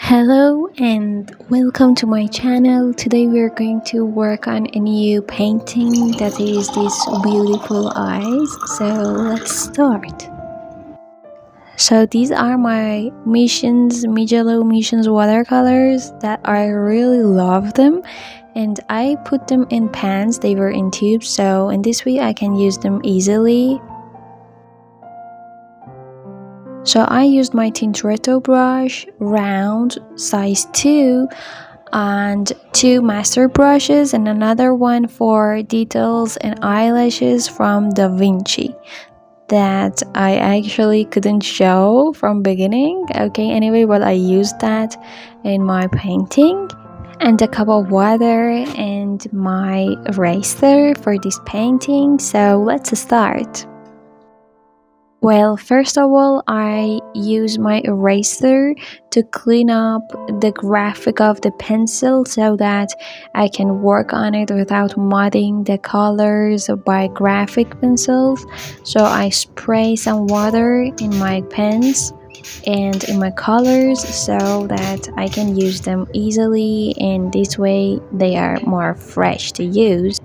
Hello and welcome to my channel. Today we are going to work on a new painting that is these beautiful eyes. So let's start. So these are my Mijello Missions watercolors that I really love them, and I put them in pans. They were in tubes, so in this way I can use them easily. So I used my Tinterotto brush, round, size 2, and 2 master brushes, and another one for details and eyelashes from Davinci that I actually couldn't show from beginning. Okay, anyway, but I used that in my painting, and a cup of water and my eraser for this painting. So let's start. Well, first of all, I use my eraser to clean up the graphic of the pencil so that I can work on it without mudding the colors by graphic pencils. So I spray some water in my pens and in my colors so that I can use them easily, and this way they are more fresh to use.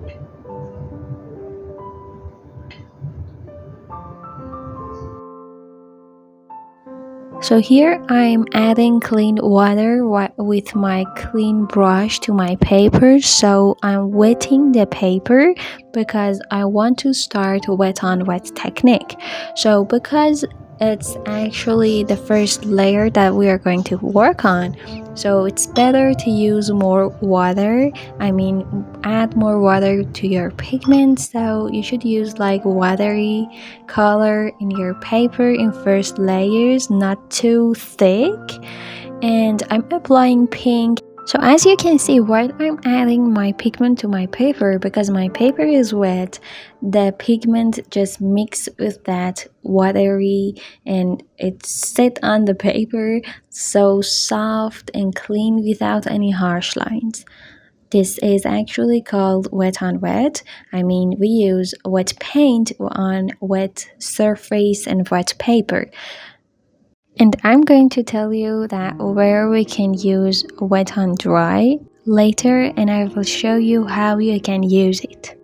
So here I'm adding clean water with my clean brush to my paper. So I'm wetting the paper because I want to start wet on wet technique. So because it's actually the first layer that we are going to work on, so it's better to use more water. Add more water to your pigment. So you should use like watery color in your paper in first layers, not too thick. And I'm applying pink. So as you can see, while I'm adding my pigment to my paper, because my paper is wet, the pigment just mix with that watery and it sit on the paper so soft and clean without any harsh lines. This is actually called wet on wet. We use wet paint on wet surface and wet paper. And I'm going to tell you that where we can use wet on dry later, and I will show you how you can use it.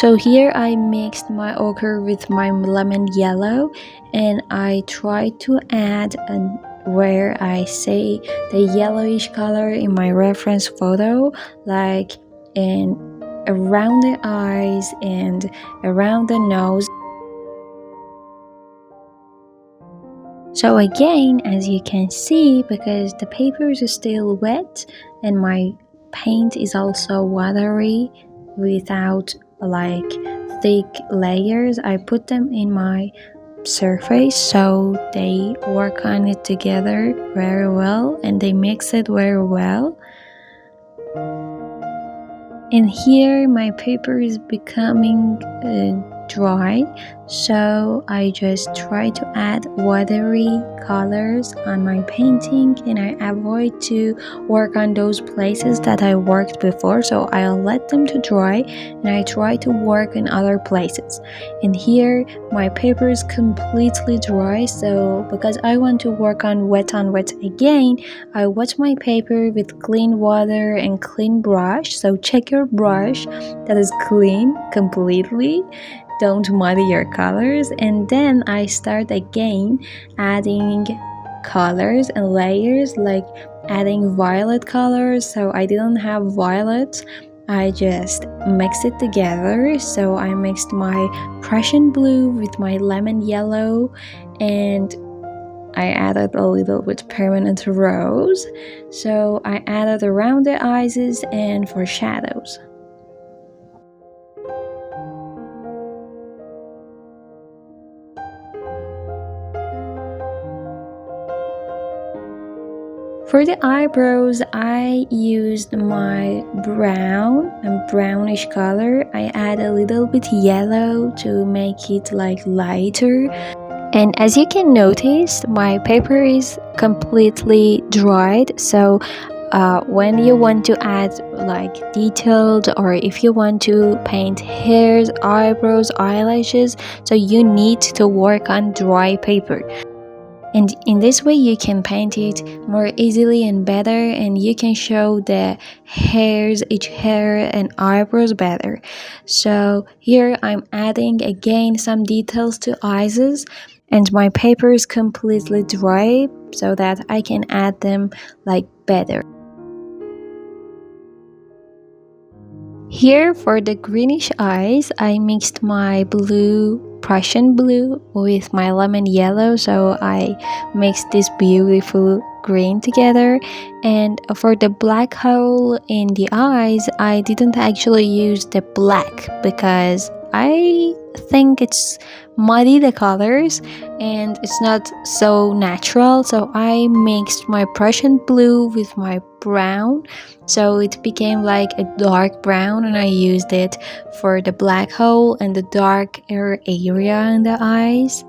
So here I mixed my ochre with my lemon yellow, and I tried to add where I say the yellowish color in my reference photo, like in around the eyes and around the nose. So again, as you can see, because the paper is still wet and my paint is also watery without like thick layers, I put them in my surface so they work on it together very well and they mix it very well. And here my paper is becoming dry, so I just try to add watery colors on my painting, and I avoid to work on those places that I worked before, so I'll let them to dry and I try to work in other places. And here my paper is completely dry, so because I want to work on wet again, I wet my paper with clean water and clean brush. So check your brush that is clean completely, don't muddy your colors. And then I start again adding colors and layers, like adding violet colors. So I didn't have violet, I just mixed it together. So I mixed my Prussian blue with my lemon yellow, and I added a little bit permanent rose. So I added around the eyes and for shadows. For the eyebrows, I used my brown and brownish color. I add a little bit yellow to make it like lighter. And as you can notice, my paper is completely dried, so when you want to add like detailed, or if you want to paint hairs, eyebrows, eyelashes, so you need to work on dry paper. And in this way you can paint it more easily and better, and you can show the hairs, each hair and eyebrows better. So here I'm adding again some details to eyes, and my paper is completely dry so that I can add them like better. Here for the greenish eyes, I mixed my blue, Prussian blue, with my lemon yellow, so I mixed this beautiful green together. And for the black hole in the eyes, I didn't actually use the black because I think it's muddy, the colors, and it's not so natural, so I mixed my Prussian blue with my brown, so it became like a dark brown, and I used it for the black hole and the darker area in the eyes.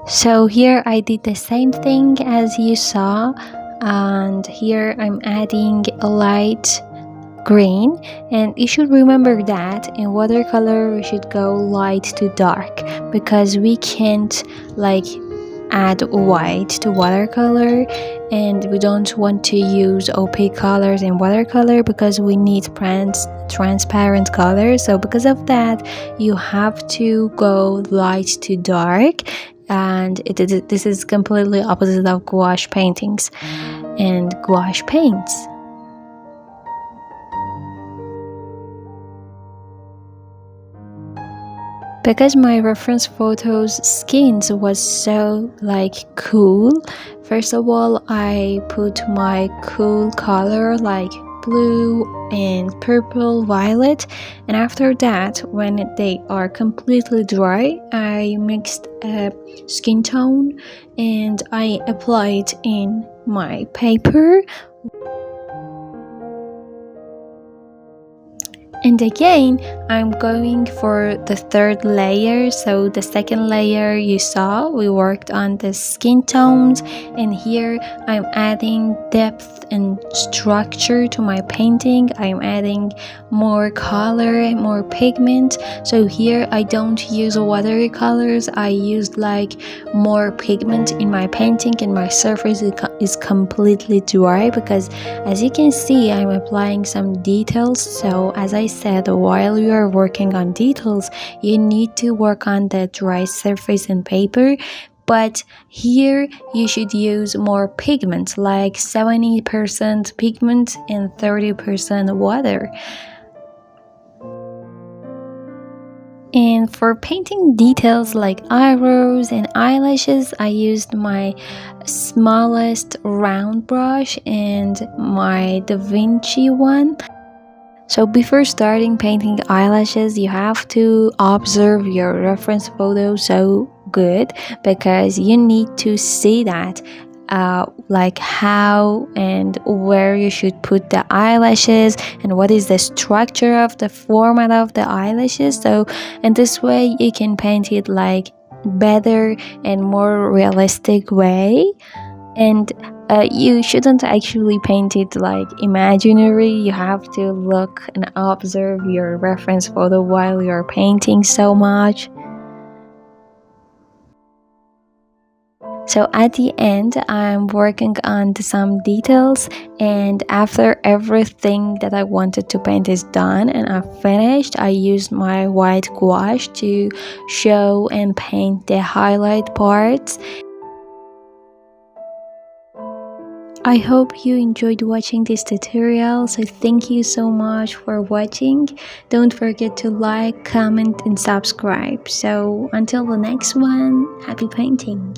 So here I did the same thing as you saw, and here I'm adding a light green, and you should remember that in watercolor we should go light to dark, because we can't like add white to watercolor, and we don't want to use opaque colors in watercolor because we need transparent colors. So because of that you have to go light to dark, and this is completely opposite of gouache paintings and gouache paints. Because my reference photos skins was so like cool, first of all I put my cool color like blue and purple, violet, and after that when they are completely dry I mixed a skin tone and I applied in my paper. And again, I'm going for the third layer. So the second layer you saw, we worked on the skin tones, and here I'm adding depth and structure to my painting. I'm adding more color, more pigment. So here I don't use watercolors, I used like more pigment in my painting, and my surface is completely dry because as you can see I'm applying some details. So as I said, while you are working on details you need to work on the dry surface and paper, but here you should use more pigment, like 70% pigment and 30% water. And for painting details like eyebrows and eyelashes, I used my smallest round brush and my Davinci one. So before starting painting eyelashes, you have to observe your reference photo so good, because you need to see that like how and where you should put the eyelashes and what is the structure of the format of the eyelashes. So in this way you can paint it like better and more realistic way. And you shouldn't actually paint it like imaginary. You have to look and observe your reference photo while you're painting so much. So at the end I'm working on some details, and after everything that I wanted to paint is done and I've finished, I used my white gouache to show and paint the highlight parts. I hope you enjoyed watching this tutorial, so thank you so much for watching. Don't forget to like, comment and subscribe. So until the next one, happy painting!